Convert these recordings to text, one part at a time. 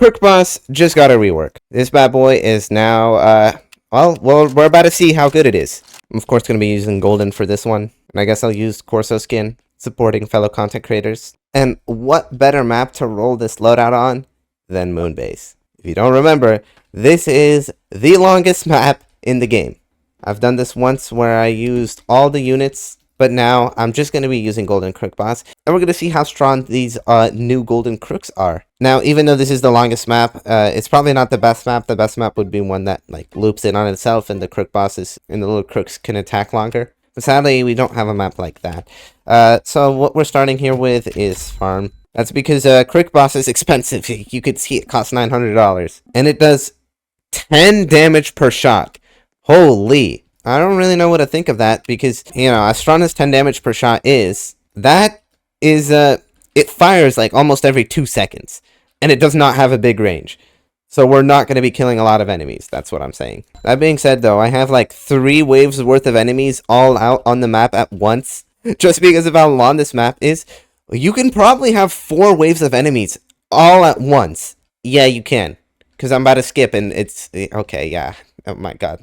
Crook boss just got a rework. This bad boy is now, well, we're about to see how good it is. I'm of course going to be using golden for this one. And I guess I'll use Corso skin, supporting fellow content creators. And what better map to roll this loadout on than Moonbase? If you don't remember, this is the longest map in the game. I've done this once where I used all the units, but now I'm just going to be using Golden Crook boss, and we're going to see how strong these new Golden Crooks are. Now, even though this is the longest map, it's probably not the best map. The best map would be one that like loops in on itself, and the Crook bosses and the little crooks can attack longer. But sadly, we don't have a map like that. So what we're starting here with is farm. That's because Crook boss is expensive. You could see it costs $900, and it does 10 damage per shot. Holy. I don't really know what to think of that because, you know, as strong as 10 damage per shot is, that is, it fires like almost every 2 seconds, and it does not have a big range. So we're not going to be killing a lot of enemies. That's what I'm saying. That being said, though, I have like 3 waves worth of enemies all out on the map at once. Just because of how long this map is, you can probably have 4 waves of enemies all at once. Yeah, you can. Because I'm about to skip and it's... Okay, yeah. Oh my god.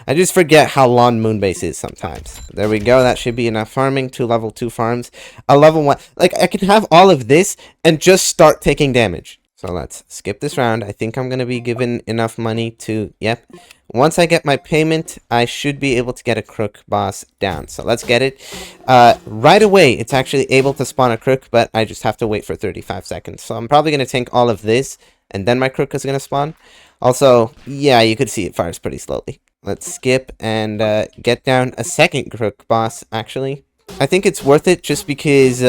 I just forget how long Moonbase is sometimes. There we go. That should be enough farming. 2 level 2 farms. A level 1... Like, I can have all of this and just start taking damage. So let's skip this round. I think I'm going to be given enough money to... Yep. Once I get my payment, I should be able to get a Crook boss down. So let's get it. Right away, it's actually able to spawn a Crook, but I just have to wait for 35 seconds. So I'm probably going to tank all of this, and then my Crook is going to spawn. Also, yeah, you could see it fires pretty slowly. Let's skip and get down a second Crook boss, actually. I think it's worth it just because,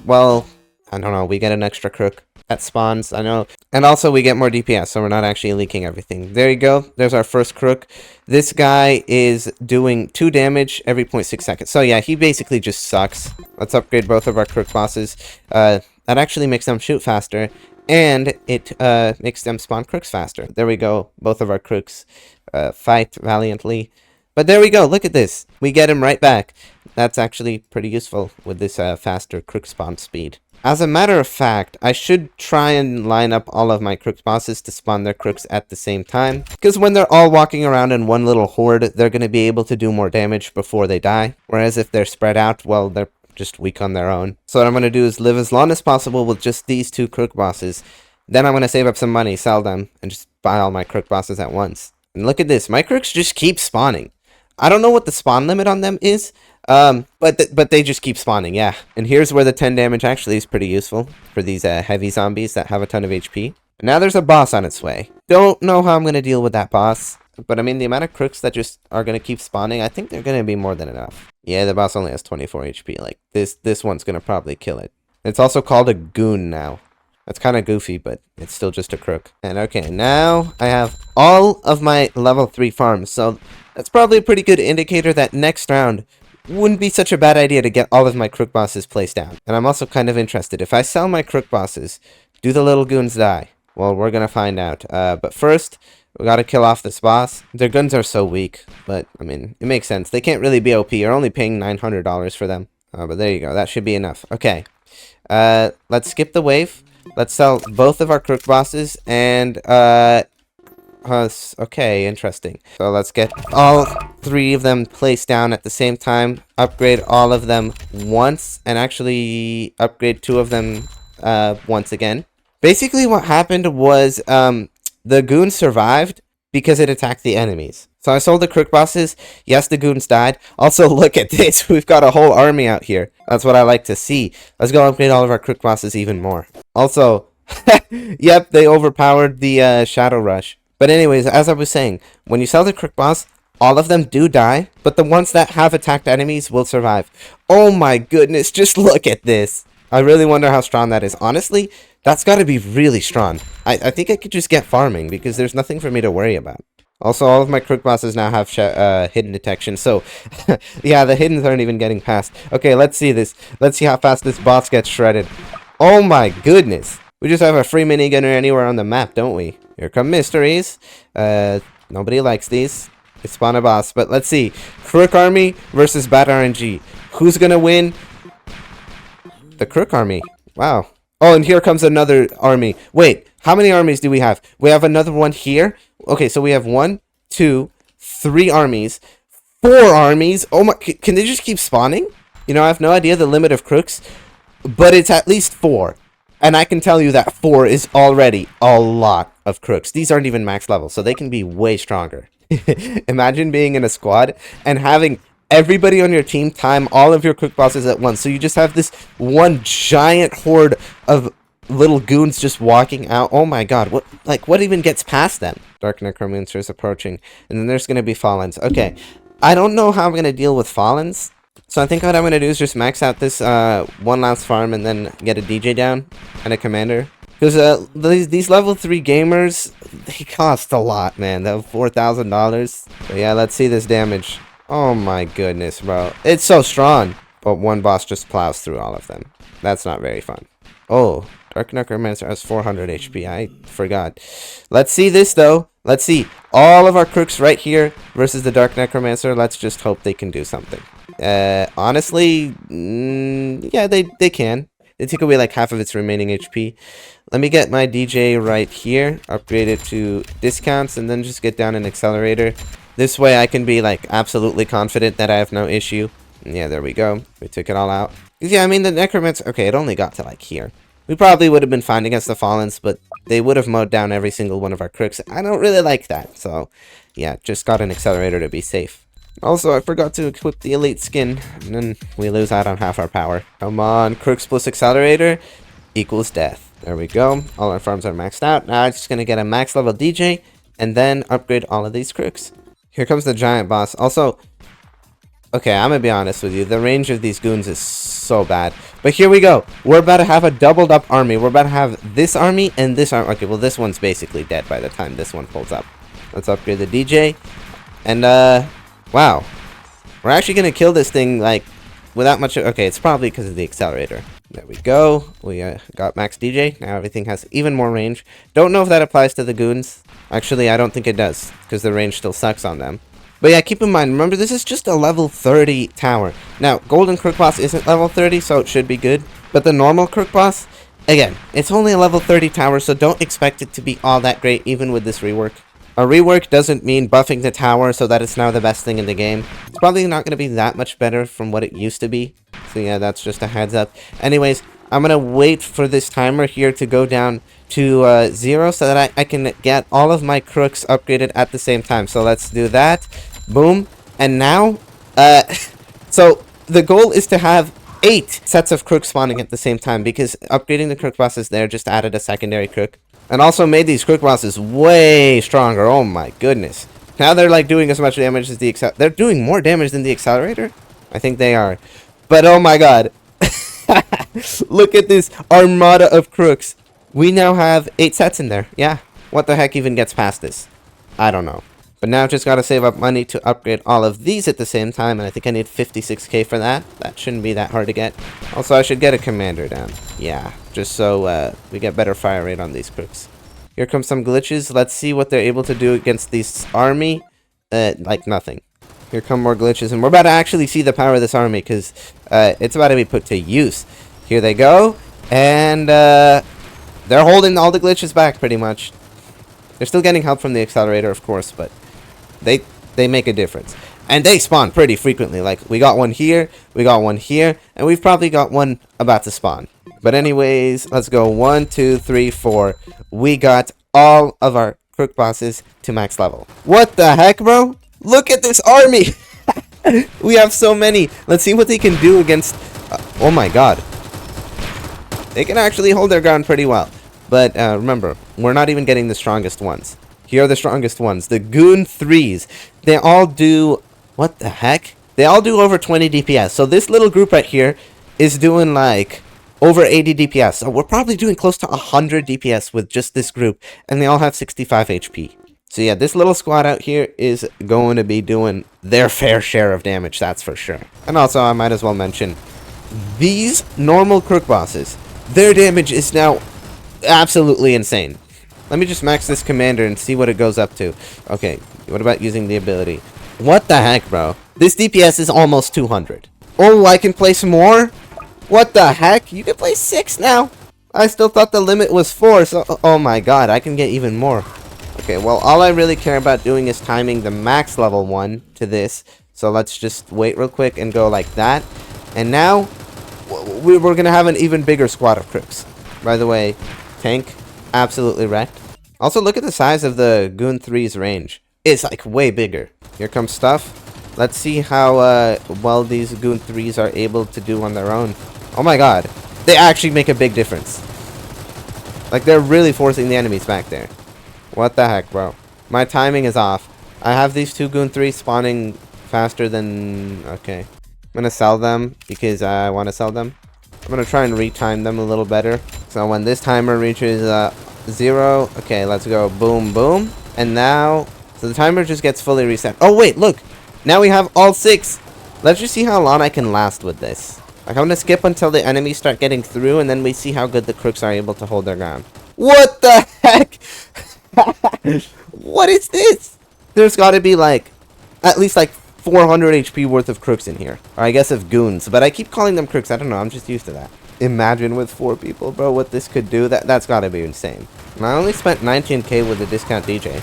well, I don't know, we get an extra Crook that spawns, I know. And also we get more DPS, so we're not actually leaking everything. There you go. There's our first Crook. This guy is doing 2 damage every 0.6 seconds. So yeah, he basically just sucks. Let's upgrade both of our Crook bosses. That actually makes them shoot faster, and it makes them spawn Crooks faster. There we go. Both of our Crooks fight valiantly. But there we go. Look at this. We get him right back. That's actually pretty useful with this faster Crook spawn speed. As a matter of fact, I should try and line up all of my Crook bosses to spawn their Crooks at the same time. Because when they're all walking around in one little horde, they're going to be able to do more damage before they die. Whereas if they're spread out, well, they're just weak on their own. So what I'm going to do is live as long as possible with just these 2 Crook bosses. Then I'm going to save up some money, sell them, and just buy all my Crook bosses at once. And look at this. My Crooks just keep spawning. I don't know what the spawn limit on them is. But they just keep spawning, yeah. And here's where the 10 damage actually is pretty useful for these heavy zombies that have a ton of HP. And now there's a boss on its way. Don't know how I'm going to deal with that boss. But I mean, the amount of Crooks that just are going to keep spawning, I think they're going to be more than enough. Yeah, the boss only has 24 HP. Like, this one's going to probably kill it. It's also called a goon now. That's kind of goofy, but it's still just a Crook. And okay, now I have all of my level 3 farms. So that's probably a pretty good indicator that next round wouldn't be such a bad idea to get all of my Crook bosses placed down. And I'm also kind of interested. If I sell my Crook bosses, do the little goons die? Well, we're going to find out. But first, we got to kill off this boss. Their guns are so weak, but, I mean, it makes sense. They can't really be OP. You're only paying $900 for them. But there you go. That should be enough. Okay. Let's skip the wave. Let's sell both of our Crook bosses, and, okay, interesting. So let's get all 3 of them placed down at the same time. Upgrade all of them once, and actually upgrade 2 of them once again. Basically what happened was the goon survived because it attacked the enemies. So I sold the Crook bosses. Yes, the goons died. Also, look at this. We've got a whole army out here. That's what I like to see. Let's go upgrade all of our Crook bosses even more. Also, yep, they overpowered the Shadow Rush. But anyways, as I was saying, when you sell the Crook boss, all of them do die, but the ones that have attacked enemies will survive. Oh my goodness, just look at this. I really wonder how strong that is. Honestly, that's got to be really strong. I think I could just get farming because there's nothing for me to worry about. Also, all of my Crook bosses now have hidden detection, so yeah, the hiddens aren't even getting past. Okay, let's see this. Let's see how fast this boss gets shredded. Oh my goodness. We just have a free minigunner anywhere on the map, don't we? Here come mysteries. Nobody likes these. They spawn a boss, but let's see. Crook army versus bad RNG. Who's gonna win? The Crook army. Wow. Oh, and here comes another army. Wait, how many armies do we have? We have another one here. Okay, so we have 1, 2, 3 armies. 4 armies. Oh my, can they just keep spawning? You know, I have no idea the limit of crooks, but it's at least 4. And I can tell you that 4 is already a lot of crooks. These aren't even max level, so they can be way stronger. Imagine being in a squad and having everybody on your team time all of your crook bosses at once. So you just have this one giant horde of little goons just walking out. Oh my god, what even gets past them? Dark necromancers approaching, and then there's gonna be fallens. Okay, I don't know how I'm gonna deal with fallens, so I think what I'm gonna do is just max out this one last farm and then get a DJ down and a commander. Because these level 3 gamers, they cost a lot, man. They're $4,000. But yeah, let's see this damage. Oh my goodness, bro. It's so strong. But one boss just plows through all of them. That's not very fun. Oh, Dark Necromancer has 400 HP. I forgot. Let's see this, though. Let's see. All of our crooks right here versus the Dark Necromancer. Let's just hope they can do something. Honestly, yeah, they can. They take away like half of its remaining HP. Let me get my DJ right here, upgrade it to discounts, and then just get down an accelerator. This way I can be like absolutely confident that I have no issue. And yeah, there we go. We took it all out. Yeah, I mean the necromancer, okay, it only got to like here. We probably would have been fine against the Fallens, but they would have mowed down every single one of our crooks. I don't really like that, so yeah, just got an accelerator to be safe. Also, I forgot to equip the elite skin, and then we lose out on half our power. Come on, crooks plus accelerator equals death. There we go. All our farms are maxed out. Now I'm just going to get a max level DJ, and then upgrade all of these crooks. Here comes the giant boss. Also, okay, I'm going to be honest with you. The range of these goons is so bad. But here we go. We're about to have a doubled up army. We're about to have this army and this army. Okay, well, this one's basically dead by the time this one pulls up. Let's upgrade the DJ. And, wow. We're actually going to kill this thing, like, without much... Okay, it's probably because of the accelerator. There we go. We got max DJ. Now everything has even more range. Don't know if that applies to the goons. Actually, I don't think it does, because the range still sucks on them. But yeah, keep in mind, remember, this is just a level 30 tower. Now, Golden Crook Boss isn't level 30, so it should be good. But the normal Crook Boss, again, it's only a level 30 tower, so don't expect it to be all that great, even with this rework. A rework doesn't mean buffing the tower so that it's now the best thing in the game. It's probably not going to be that much better from what it used to be. So yeah, that's just a heads up. Anyways, I'm going to wait for this timer here to go down to 0 so that I can get all of my crooks upgraded at the same time. So let's do that. Boom. And now, so the goal is to have 8 sets of crooks spawning at the same time, because upgrading the crook bosses there just added a secondary crook. And also made these crook bosses way stronger. Oh my goodness. Now they're like doing as much damage as the they're doing more damage than the accelerator? I think they are. But oh my god. Look at this armada of crooks. We now have 8 sets in there. Yeah. What the heck even gets past this? I don't know. But now just gotta save up money to upgrade all of these at the same time, and I think I need 56k for that. That shouldn't be that hard to get. Also, I should get a commander down. Yeah, just so we get better fire rate on these crooks. Here comes some glitches. Let's see what they're able to do against this army. Like nothing. Here come more glitches, and we're about to actually see the power of this army, because it's about to be put to use. Here they go, and they're holding all the glitches back, pretty much. They're still getting help from the accelerator, of course, but they make a difference. And they spawn pretty frequently. Like, we got one here, we got one here, and we've probably got one about to spawn. But anyways, let's go 1, 2, 3, 4. We got all of our crook bosses to max level. What the heck, bro? Look at this army! We have so many. Let's see what they can do against... oh my god. They can actually hold their ground pretty well. But remember, we're not even getting the strongest ones. Here are the strongest ones. The Goon 3s. They all do... what the heck? They all do over 20 DPS. So this little group right here is doing like over 80 DPS. So we're probably doing close to 100 DPS with just this group. And they all have 65 HP. So yeah, this little squad out here is going to be doing their fair share of damage, that's for sure. And also, I might as well mention, these normal crook bosses, their damage is now absolutely insane. Let me just max this commander and see what it goes up to. Okay, what about using the ability? What the heck, bro? This DPS is almost 200. Oh, I can play some more? What the heck? You can play 6 now? I still thought the limit was 4, so... Oh my god, I can get even more. Okay, well, all I really care about doing is timing the max level 1 to this. So let's just wait real quick and go like that. And now, we're going to have an even bigger squad of Crooks. By the way, tank, absolutely wrecked. Also, look at the size of the Goon 3's range. It's like way bigger. Here comes stuff. Let's see how well these Goon 3s are able to do on their own. Oh my god. They actually make a big difference. Like, they're really forcing the enemies back there. What the heck, bro? My timing is off. I have these 2 Goon 3s spawning faster than... Okay. I'm gonna sell them because I want to sell them. I'm gonna try and retime them a little better. So when this timer reaches 0... Okay, let's go. Boom, boom. And now... So the timer just gets fully reset. Oh, wait, look! Now we have all 6! Let's just see how long I can last with this. Like, I'm gonna skip until the enemies start getting through, and then we see how good the Crooks are able to hold their ground. What the heck? What is this? There's gotta be, like, at least, like, 400 HP worth of Crooks in here. Or I guess of Goons, but I keep calling them Crooks. I don't know, I'm just used to that. Imagine with 4 people, bro, what this could do. That's gotta be insane. And I only spent 19k with the discount DJ.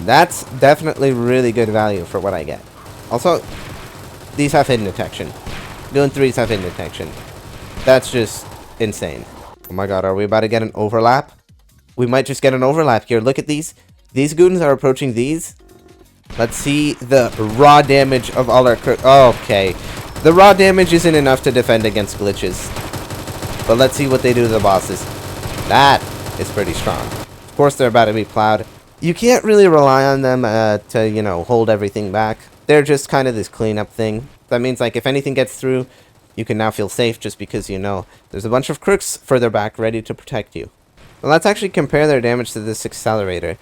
That's definitely really good value for what I get. Also, these have hidden detection. Goon 3s have hidden detection. That's just insane. Oh my god, are we about to get an overlap? We might just get an overlap here. Look at these. These goons are approaching these. Let's see the raw damage of all our... Okay. The raw damage isn't enough to defend against glitches. But let's see what they do to the bosses. That is pretty strong. Of course, they're about to be plowed. You can't really rely on them to, you know, hold everything back. They're just kind of this cleanup thing. That means, like, if anything gets through, you can now feel safe just because you know there's a bunch of Crooks further back ready to protect you. Well, let's actually compare their damage to this accelerator.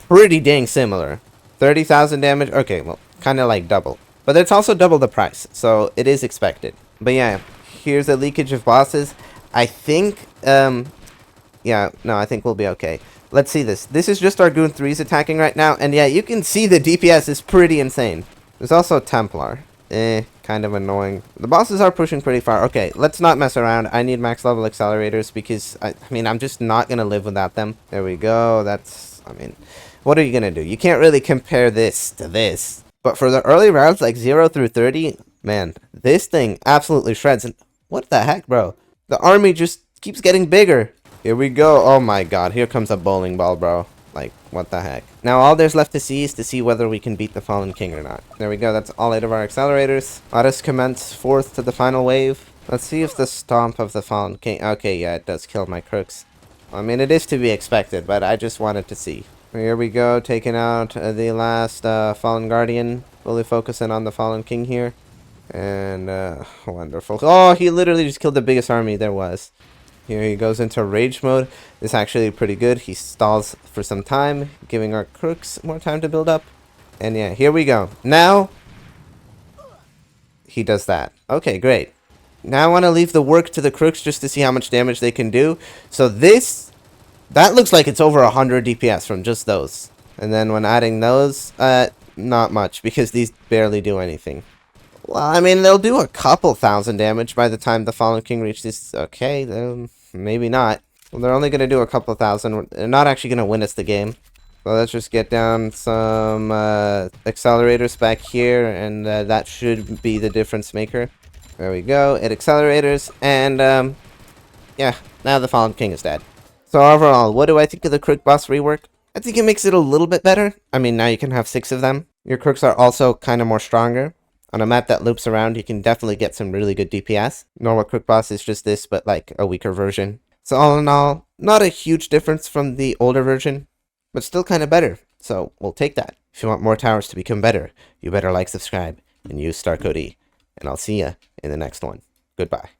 Pretty dang similar. 30,000 damage. Okay, well, kind of like double. But it's also double the price, so it is expected. But yeah, here's a leakage of bosses. I think, yeah, no, I think we'll be okay. Let's see this. This is just our Goon 3s attacking right now, and yeah, you can see the DPS is pretty insane. There's also Templar. Kind of annoying. The bosses are pushing pretty far. Okay, let's not mess around. I need max level accelerators because, I mean, I'm just not going to live without them. There we go. That's, I mean, what are you going to do? You can't really compare this to this. But for the early rounds, like 0 through 30, man, this thing absolutely shreds. And what the heck, bro? The army just keeps getting bigger. Here we go. Oh my god, here comes a bowling ball, bro. Like, what the heck? Now, all there's left to see is to see whether we can beat the Fallen King or not. There we go. That's all 8 of our accelerators. Let us commence forth to the final wave. Let's see if the stomp of the Fallen King... Okay, yeah, it does kill my Crooks. I mean, it is to be expected, but I just wanted to see. Here we go, taking out the last Fallen Guardian. Fully focusing on the Fallen King here. And, wonderful. Oh, he literally just killed the biggest army there was. Here he goes into rage mode. This is actually pretty good. He stalls for some time, giving our Crooks more time to build up. And yeah, here we go. Now, he does that. Okay, great. Now I want to leave the work to the Crooks just to see how much damage they can do. So this, that looks like it's over 100 DPS from just those. And then when adding those, not much, because these barely do anything. Well, I mean, they'll do a couple thousand damage by the time the Fallen King reaches... Okay, maybe not. Well, they're only going to do a couple thousand. They're not actually going to win us the game. So let's just get down some accelerators back here, and that should be the difference maker. There we go. 8 accelerators, and yeah, now the Fallen King is dead. So overall, what do I think of the Crook boss rework? I think it makes it a little bit better. I mean, now you can have 6 of them. Your Crooks are also kind of more stronger. On a map that loops around, you can definitely get some really good DPS. Normal Crook boss is just this, but like a weaker version. So all in all, not a huge difference from the older version, but still kind of better. So we'll take that. If you want more towers to become better, you better like, subscribe, and use star code E. And I'll see ya in the next one. Goodbye.